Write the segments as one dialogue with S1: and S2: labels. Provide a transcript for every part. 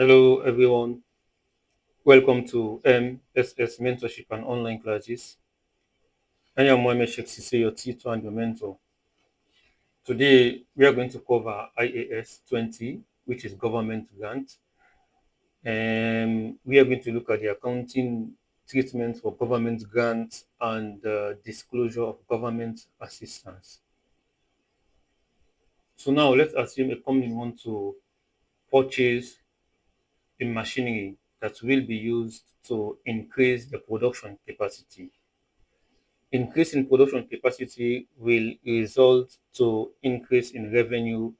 S1: Hello, everyone. Welcome to MSS Mentorship and Online Classes. I am Mohamed Sheikh Sise, your tutor and your mentor. Today, we are going to cover IAS 20, which is government grant. And we are going to look at the accounting treatment for government grants and disclosure of government assistance. So now, let's assume a company wants to purchase a machinery that will be used to increase the production capacity. Increase in production capacity will result to increase in revenue,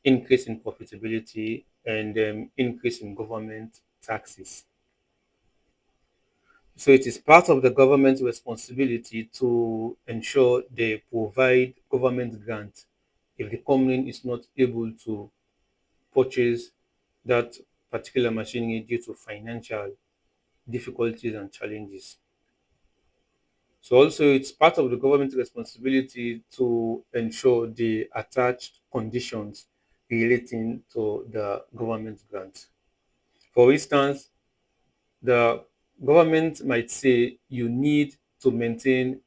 S1: increase in profitability, and increase in government taxes. So it is part of the government's responsibility to ensure they provide government grant if the company is not able to purchase that particular machinery due to financial difficulties and challenges. So also it's part of the government's responsibility to ensure the attached conditions relating to the government grant. For instance, the government might say you need to maintain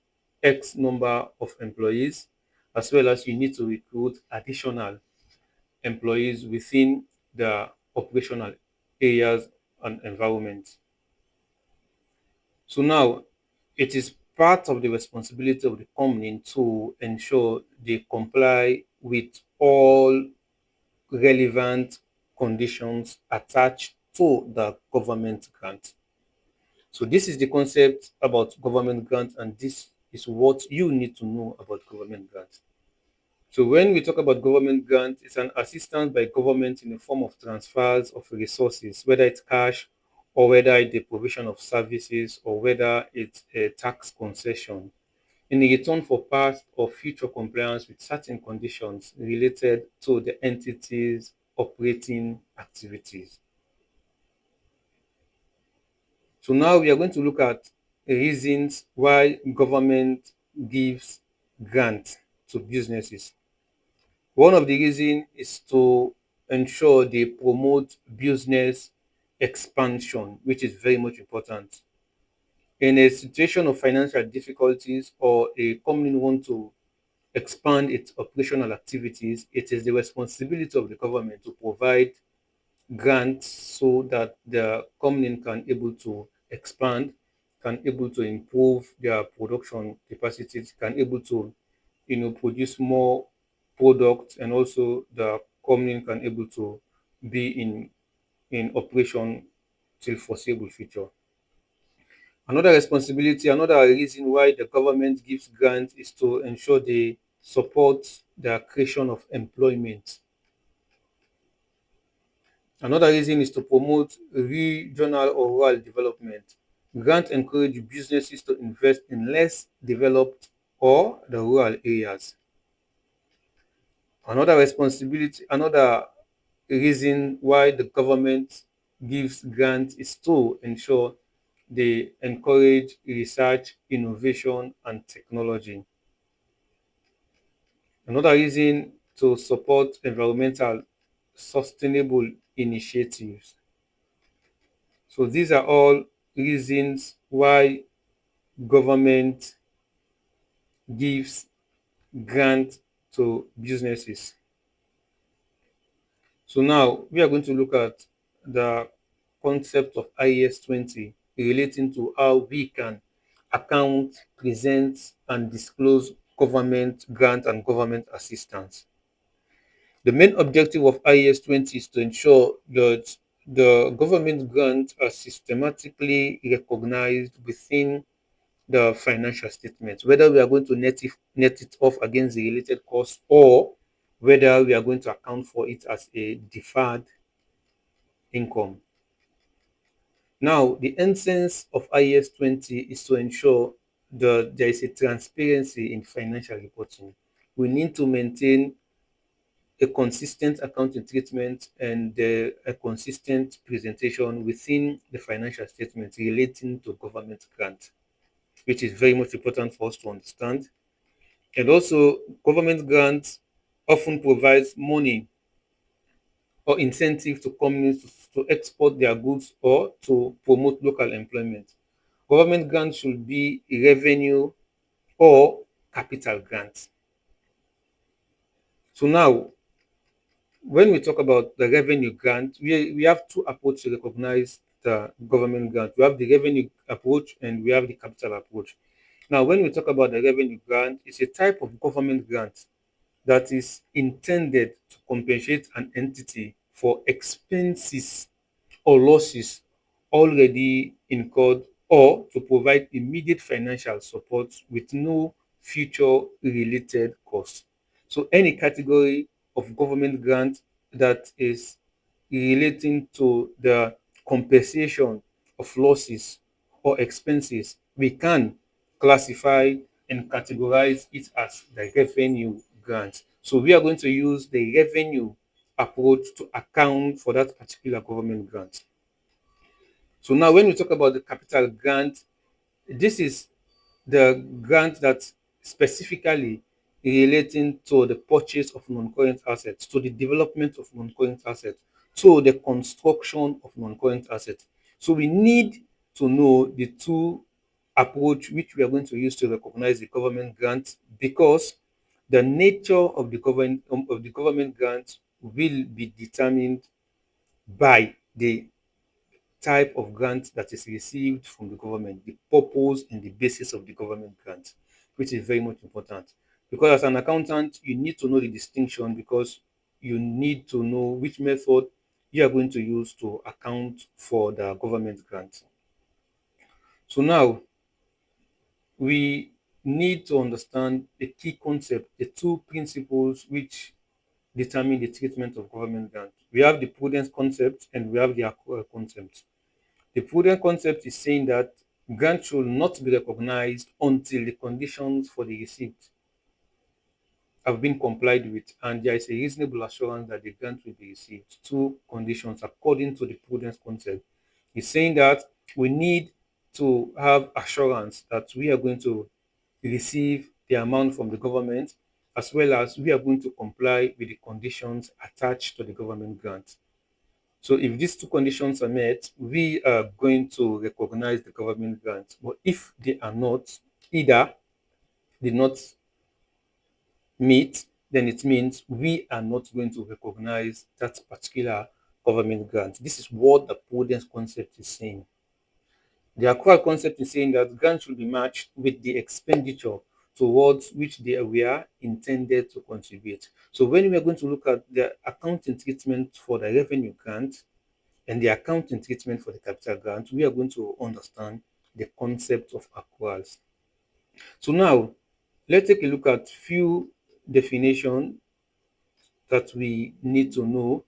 S1: X number of employees, as well as you need to recruit additional employees within the operational areas and environment. So now it is part of the responsibility of the company to ensure they comply with all relevant conditions attached to the government grant. So this is the concept about government grant, and this is what you need to know about government grant. So when we talk about government grant, it's an assistance by government in the form of transfers of resources, whether it's cash or whether it's the provision of services or whether it's a tax concession in return for past or future compliance with certain conditions related to the entity's operating activities. So now we are going to look at reasons why government gives grants to businesses. One of the reasons is to ensure they promote business expansion, which is very much important. In a situation of financial difficulties or a company want to expand its operational activities, it is the responsibility of the government to provide grants so that the company can able to expand, can able to improve their production capacities, can able to produce more products, and also the company can able to be in operation till foreseeable future. Another responsibility, another reason why the government gives grants is to ensure they support the creation of employment. Another reason is to promote regional or rural development. Grants encourage businesses to invest in less developed or the rural areas. Another reason why the government gives grants is to ensure they encourage research, innovation, and technology. Another reason to support environmental sustainable initiatives. So these are all reasons why government gives grant to businesses. So now we are going to look at the concept of IAS 20 relating to how we can account, present, and disclose government grant and government assistance. The main objective of IAS 20 is to ensure that the government grants are systematically recognized within the financial statements, whether we are going to net it off against the related costs or whether we are going to account for it as a deferred income. Now, the essence of IAS 20 is to ensure that there is a transparency in financial reporting. We need to maintain a consistent accounting treatment and a consistent presentation within the financial statements relating to government grant, which is very much important for us to understand. And also, government grants often provides money or incentive to companies to export their goods or to promote local employment. Government grants should be a revenue or capital grant. So now, when we talk about the revenue grant, we have two approaches to recognize the government grant. We have the revenue approach and we have the capital approach. Now, when we talk about the revenue grant, it's a type of government grant that is intended to compensate an entity for expenses or losses already incurred or to provide immediate financial support with no future related costs. So any category of government grant that is relating to the compensation of losses or expenses, we can classify and categorize it as the revenue grant. So we are going to use the revenue approach to account for that particular government grant. So now when we talk about the capital grant, this is the grant that specifically relating to the purchase of non-current assets, to the development of non-current assets, to the construction of non-current assets. So we need to know the two approach which we are going to use to recognize the government grant, because the nature of the government grant will be determined by the type of grant that is received from the government, the purpose and the basis of the government grant, which is very much important. Because as an accountant, you need to know the distinction, because you need to know which method you are going to use to account for the government grant. So now we need to understand the key concept, the two principles which determine the treatment of government grant. We have the prudence concept and we have the accrual concept. The prudent concept is saying that grant should not be recognized until the conditions for the receipt have been complied with and there is a reasonable assurance that the grant will be received. Two conditions according to the prudence concept. It's saying that we need to have assurance that we are going to receive the amount from the government, as well as we are going to comply with the conditions attached to the government grant. So if these two conditions are met, we are going to recognize the government grant. But if they are not, either did not meet, then it means we are not going to recognize that particular government grant. This is what the prudence concept is saying. The accrual concept is saying that grants should be matched with the expenditure towards which they were intended to contribute. So when we are going to look at the accounting treatment for the revenue grant, and the accounting treatment for the capital grant, we are going to understand the concept of accruals. So now, let's take a look at few definitions that we need to know.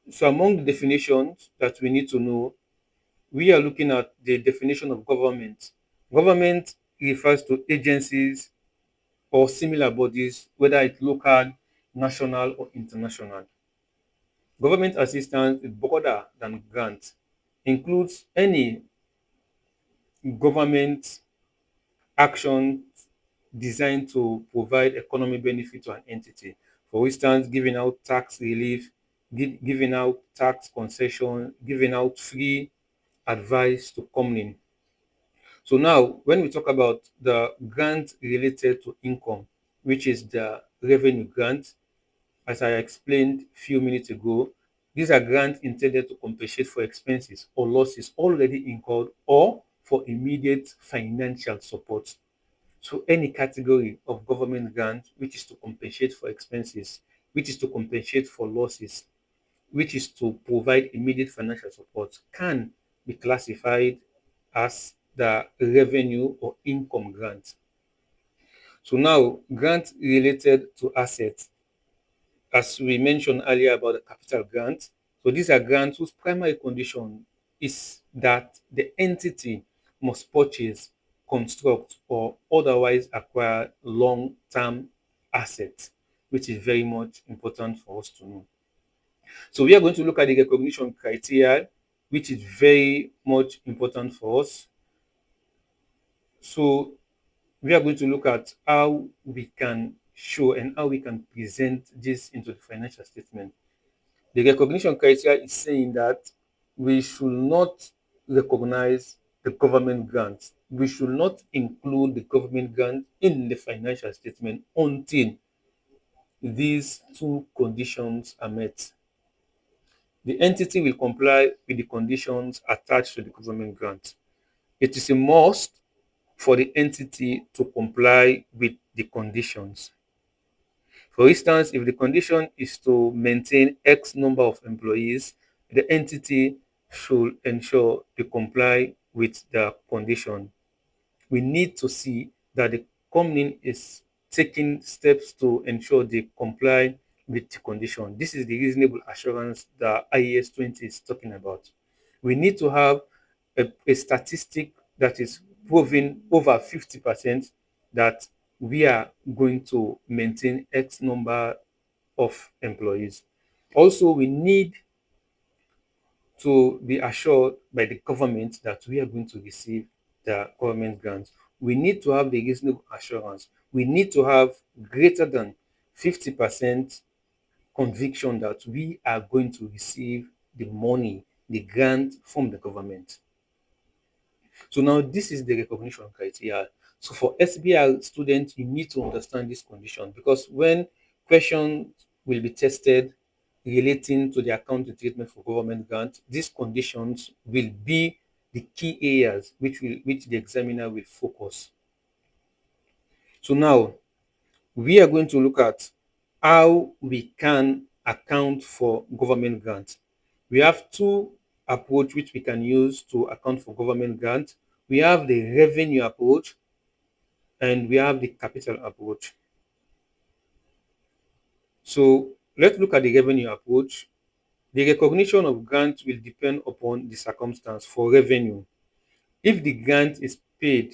S1: So among the definitions that we need to know, we are looking at the definition of government. Government refers to agencies or similar bodies, whether it's local, national, or international. Government assistance is broader than grant, includes any government action designed to provide economic benefit to an entity. For instance, giving out tax relief, giving out tax concession, giving out free advice to company. So now, when we talk about the grant related to income, which is the revenue grant, as I explained a few minutes ago, these are grants intended to compensate for expenses or losses already incurred or for immediate financial support. So any category of government grant which is to compensate for expenses, which is to compensate for losses, which is to provide immediate financial support can be classified as the revenue or income grant. So now grant related to assets, as we mentioned earlier about the capital grant. So these are grants whose primary condition is that the entity must purchase, construct, or otherwise acquire long-term assets, which is very much important for us to know. So we are going to look at the recognition criteria, which is very much important for us. So we are going to look at how we can show and how we can present this into the financial statement. The recognition criteria is saying that we should not recognize the government grant. We should not include the government grant in the financial statement until these two conditions are met. The entity will comply with the conditions attached to the government grant. It is a must for the entity to comply with the conditions. For instance, if the condition is to maintain X number of employees, the entity should ensure they comply with the condition. We need to see that the company is taking steps to ensure they comply with the condition. This is the reasonable assurance that IAS 20 is talking about. We need to have a statistic that is proving over 50% that we are going to maintain X number of employees. Also, we need to be assured by the government that we are going to receive the government grant. We need to have the reasonable assurance. We need to have greater than 50% conviction that we are going to receive the money, the grant from the government. So now this is the recognition criteria. So for SBR students, you need to understand this condition because when questions will be tested relating to the accounting treatment for government grant, these conditions will be the key areas which the examiner will focus. So now we are going to look at how we can account for government grants. We have two approach which we can use to account for government grants. We have the revenue approach and we have the capital approach. So let's look at the revenue approach. The recognition of grant will depend upon the circumstance. For revenue, if the grant is paid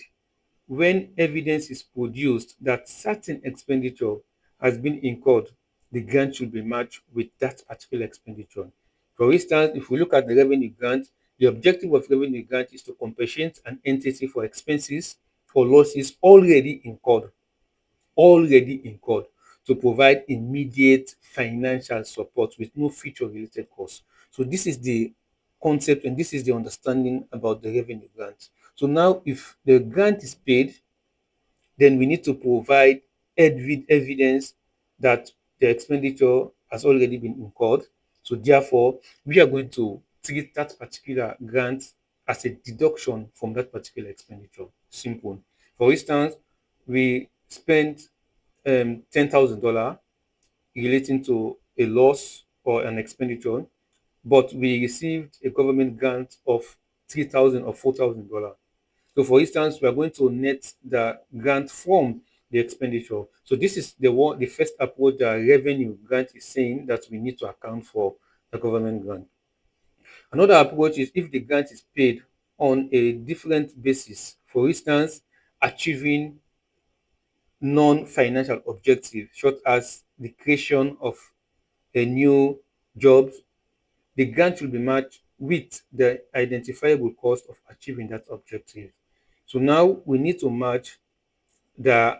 S1: when evidence is produced that certain expenditure has been incurred, the grant should be matched with that particular expenditure. For instance, if we look at the revenue grant, the objective of revenue grant is to compensate an entity for expenses or losses already incurred to provide immediate financial support with no future related costs. So this is the concept and this is the understanding about the revenue grant. So now if the grant is paid, then we need to provide evidence that the expenditure has already been incurred. So therefore, we are going to treat that particular grant as a deduction from that particular expenditure. Simple. For instance, we spent $10,000 relating to a loss or an expenditure, but we received a government grant of $3,000 or $4,000. So, for instance, we are going to net the grant from the expenditure. So, this is the first approach the revenue grant is saying that we need to account for the government grant. Another approach is if the grant is paid on a different basis. For instance, achieving non-financial objectives, such as the creation of a new job, the grant should be matched with the identifiable cost of achieving that objective. So now we need to match the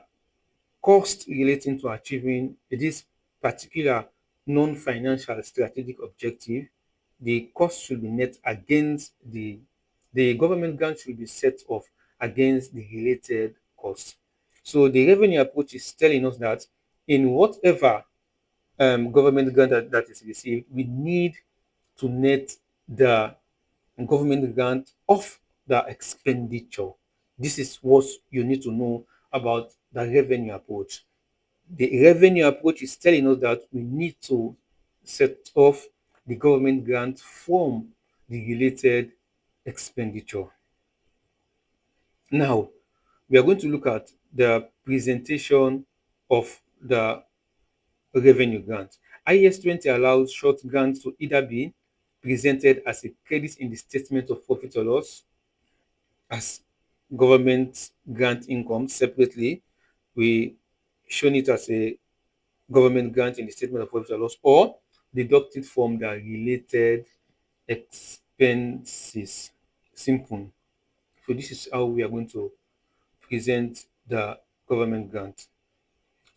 S1: cost relating to achieving this particular non-financial strategic objective. The cost should be net against the government grant should be set off against the related costs. So the revenue approach is telling us that in whatever government grant that is received, we need to net the government grant of the expenditure. This is what you need to know about the revenue approach. The revenue approach is telling us that we need to set off the government grant from the related expenditure. Now, we are going to look at the presentation of the revenue grant. IAS 20 allows short grants to either be presented as a credit in the statement of profit or loss, as government grant income separately. We shown it as a government grant in the statement of profit or loss, or deduct it from the related expenses. Simple. So this is how we are going to present the government grant.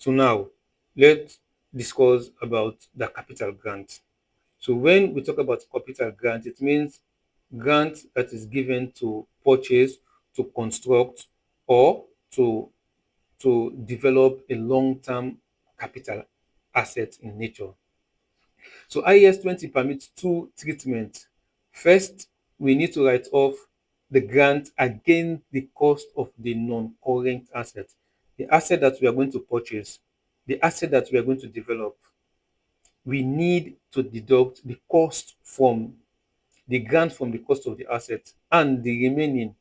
S1: So now let's discuss about the capital grant. So when we talk about capital grant, it means grant that is given to purchase, to construct, or to develop a long-term capital asset in nature. So IAS 20 permits two treatments. First, we need to write off the grant against the cost of the non-current asset, the asset that we are going to purchase, the asset that we are going to develop. We need to deduct the cost from the grant from the cost of the asset, and the remaining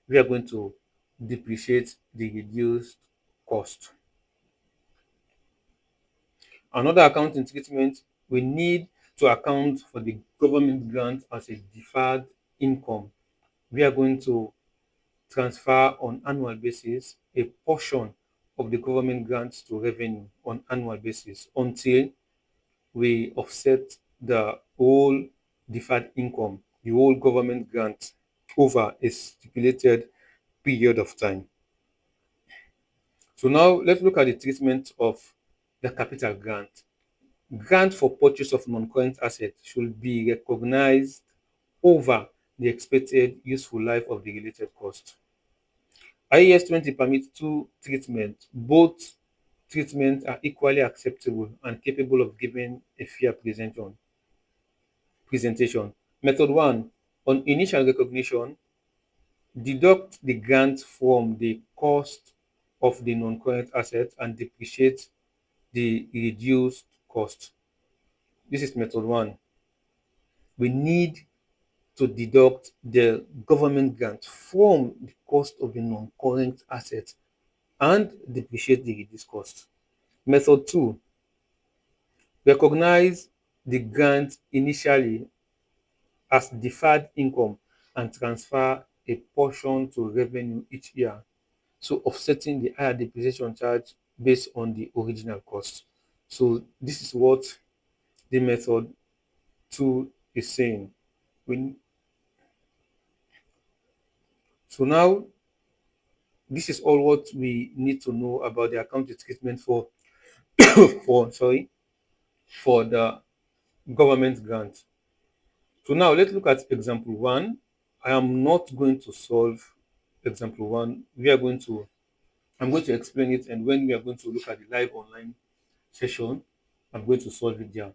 S1: we are going to depreciate the reduced cost. Another accounting treatment, we need to account for the government grant as a deferred income. We are going to transfer on annual basis a portion of the government grants to revenue on annual basis until we offset the whole deferred income, the whole government grant over a stipulated period of time. So now let's look at the treatment of the capital grant. Grant for purchase of non-current assets should be recognized over the expected useful life of the related cost. IAS 20 permits two treatments. Both treatments are equally acceptable and capable of giving a fair presentation. Method 1. On initial recognition, deduct the grant from the cost of the non-current asset and depreciate the reduced cost. This is method 1. We need to deduct the government grant from the cost of the non-current asset and depreciate the reduced cost. Method 2, recognize the grant initially as deferred income and transfer a portion to revenue each year, so offsetting the higher depreciation charge based on the original cost. So this is what the method 2 is saying. We, so now this is all what we need to know about the accounting treatment for for the government grant. So now let's look at example one. I am not going to solve example one. I'm going to explain it, and when we are going to look at the live online session, I'm going to solve it there.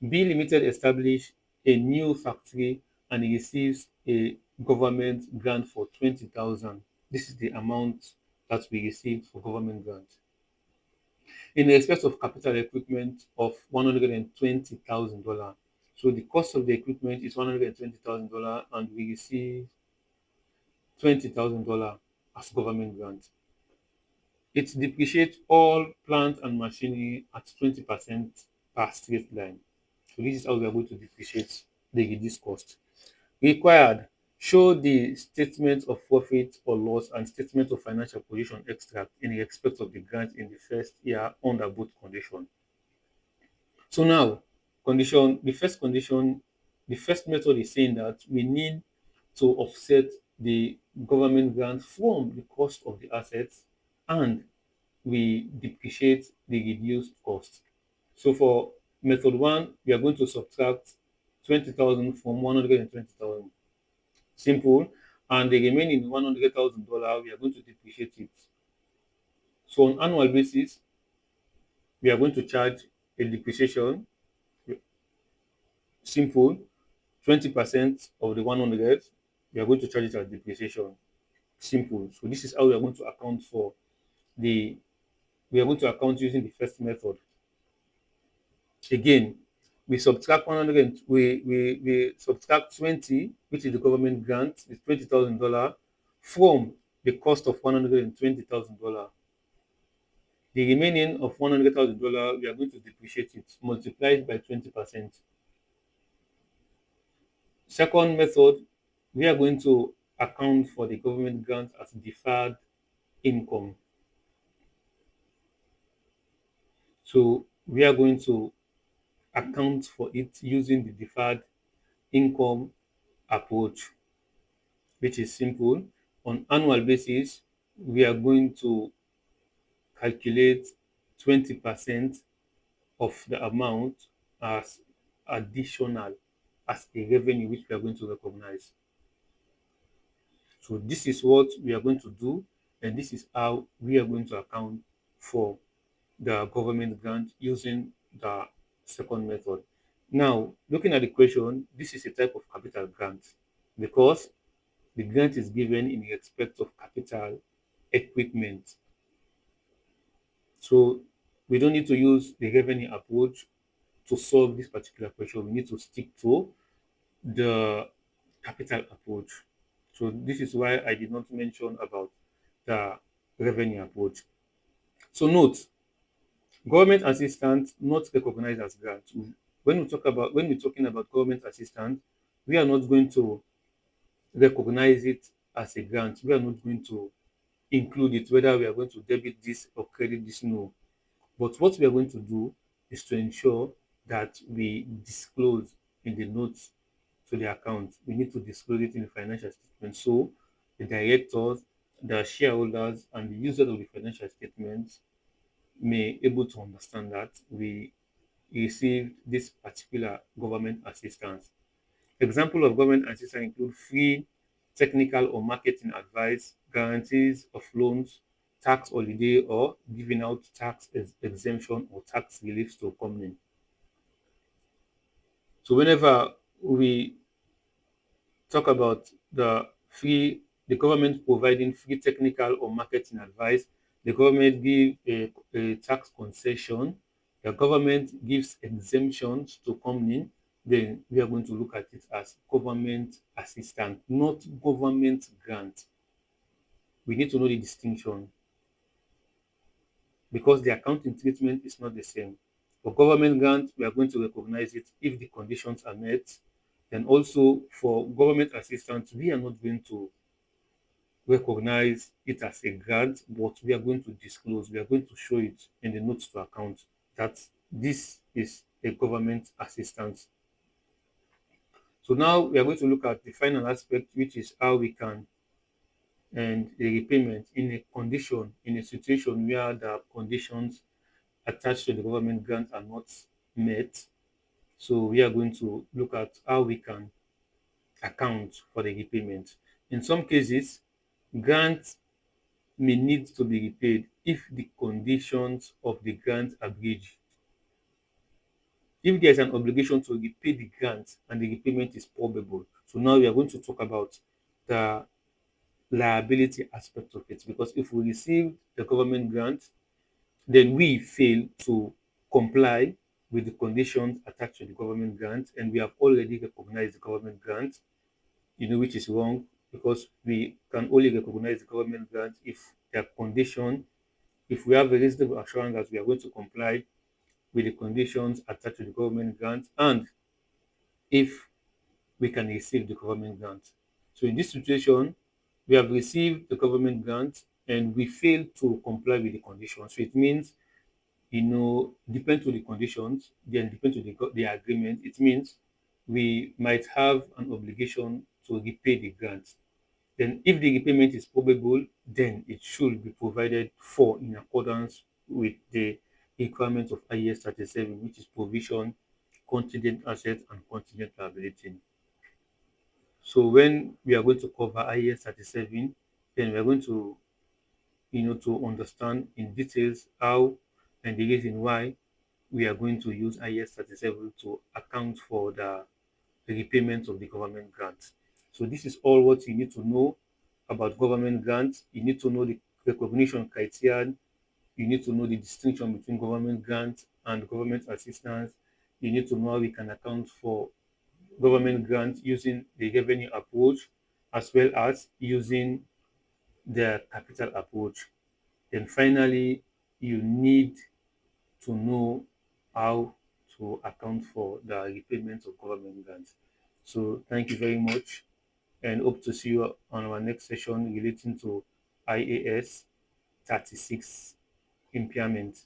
S1: B Limited established a new factory and it receives a government grant for 20,000. This is the amount that we received for government grant. In respect of capital equipment of $120,000. So the cost of the equipment is $120,000 and we receive $20,000 as government grant. It depreciates all plant and machinery at 20% per straight line. So this is how we are going to depreciate the reduced cost. Required, show the statement of profit or loss and statement of financial position extract in respect of the grant in the first year under both conditions. So now, the first method is saying that we need to offset the government grant from the cost of the assets and we depreciate the reduced cost. So for method one, we are going to subtract 20,000 from 120,000. Simple. And the remaining $100,000, we are going to depreciate it. So on annual basis, we are going to charge a depreciation. Simple. 20% of the 100, we are going to charge it as depreciation. Simple. So this is how we are going to account for the we are going to account using the first method. Again, we subtract 100 and we subtract 20, which is the government grant, is $20,000 from the cost of $120,000. The remaining of $100,000, we are going to depreciate it, multiply it by 20%. Second method, we are going to account for the government grant as deferred income. So we are going to account for it using the deferred income approach, which is simple. On annual basis, we are going to calculate 20% of the amount as additional as a revenue which we are going to recognize. So this is what we are going to do, and this is how we are going to account for the government grant using the second method. Now, looking at the question, this is a type of capital grant because the grant is given in respect of capital equipment. So we don't need to use the revenue approach to solve this particular question. We need to stick to the capital approach. So this is why I did not mention about the revenue approach. So note, government assistance not recognized as grant. When we're talking about government assistance, we are not going to recognize it as a grant. We are not going to include it, whether we are going to debit this or credit this, no. But what we are going to do is to ensure that we disclose in the notes to the account. We need to disclose it in the financial statement. So the directors, the shareholders, and the users of the financial statements may able to understand that we received this particular government assistance. Example of government assistance include free technical or marketing advice, guarantees of loans, tax holiday, or giving out tax exemption or tax reliefs to a company. So whenever we talk about the government providing free technical or marketing advice, the government give a tax concession, the government gives exemptions to company, then we are going to look at it as government assistance, not government grant. We need to know the distinction because the accounting treatment is not the same. For government grant, we are going to recognize it if the conditions are met. Then also for government assistance, we are not going to recognize it as a grant, but we are going to disclose, we are going to show it in the notes to account that this is a government assistance. So now we are going to look at the final aspect, which is how we can and a repayment in a condition, in a situation where the conditions attached to the government grant are not met. So we are going to look at how we can account for the repayment. In some cases, grants may need to be repaid if the conditions of the grant are breached. If there is an obligation to repay the grant and the repayment is probable. So now we are going to talk about the liability aspect of it, because if we receive the government grant, then we fail to comply with the conditions attached to the government grant, and we have already recognized the government grant, which is wrong because we can only recognize the government grant if their condition, if we have a reasonable assurance that we are going to comply with the conditions attached to the government grant, and if we can receive the government grant. So in this situation, we have received the government grant and we fail to comply with the conditions. So it means, depend to the conditions, then depend to the agreement. It means we might have an obligation to repay the grant. Then if the repayment is probable, then it should be provided for in accordance with the requirements of IAS 37, which is provision, contingent asset, and contingent liability. So when we are going to cover IAS 37, then we are going to, to understand in details how and the reason why we are going to use IAS 37 to account for the repayment of the government grant. So this is all what you need to know about government grants. You need to know the recognition criteria. You need to know the distinction between government grants and government assistance. You need to know how we can account for government grants using the revenue approach as well as using the capital approach. Then finally, you need to know how to account for the repayment of government grants. So thank you very much and hope to see you on our next session relating to IAS 36 impairment.